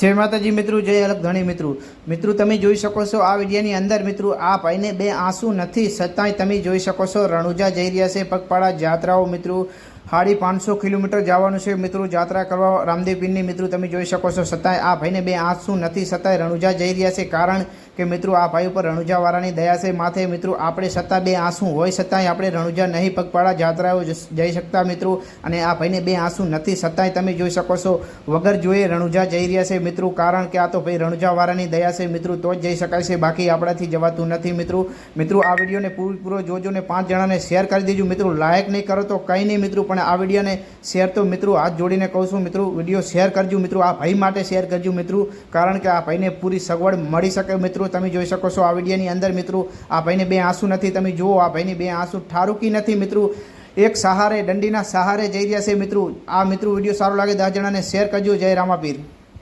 जय माताजी मित्रों, जय अलग धणी मित्रों तमे जोई शको छो आ विडियोनी अंदर मित्रों आ भाईने बे आंसू नथी छतांय तमे जोई शको छो रणुजा जई रह्या छे पगपाळा यात्राओ मित्रों 550 किलोमीटर जवानुं छे मित्रों यात्रा करवा रामदेव पीરની मित्रों तमे जोई शको छो छतांय आ भाईने बे आंसू नथी छतांय रणुजा जई रह्या छे कारण के मित्रों आ भाई पर रणुजावाळानी दया छे माथे मित्रों आपणे छतां बे आंसू होय छतांय आपणे रणुजा नहीं पगपाळा यात्राओ जई शकता मित्रों अने आ भाईने बे आंसू नथी छतांय तमे जोई शको छो वगर जोए रणुजा जई रह्या छे मित्रों कारण के आ तो भाई रणुजावाळानी दया छे मित्रों तो ज जई शकाय छे बाकी आपणाथी जवातुं नथी मित्रों आ विडियोने पूरो जोजो ने 5 जणाने शेर करी देजो मित्रों लाइक नहीं करो तो कई नहीं मित्रों पण आ विडियोने शेर तो मित्रों हाथ जोड़ीने कहूं छुं मित्रों विडियो शेर करजो मित्रों आ भाई माटे शेर करजो मित्रों कारण के आ भाईने पूरी सगवड़ मळी शके मित्रों तमे जोई शको छो आ विडियोनी अंदर मित्रों आ भाईने बे आंसू नथी तमे जुओ आ भाईने बे आंसू ठारूकी नथी मित्रों एक सहारे डंडीना सहारे जई रह्या छे मित्रों आ मित्रों विडियो सारो लागे 10 जणाने शेर करजो। जय रामापीर।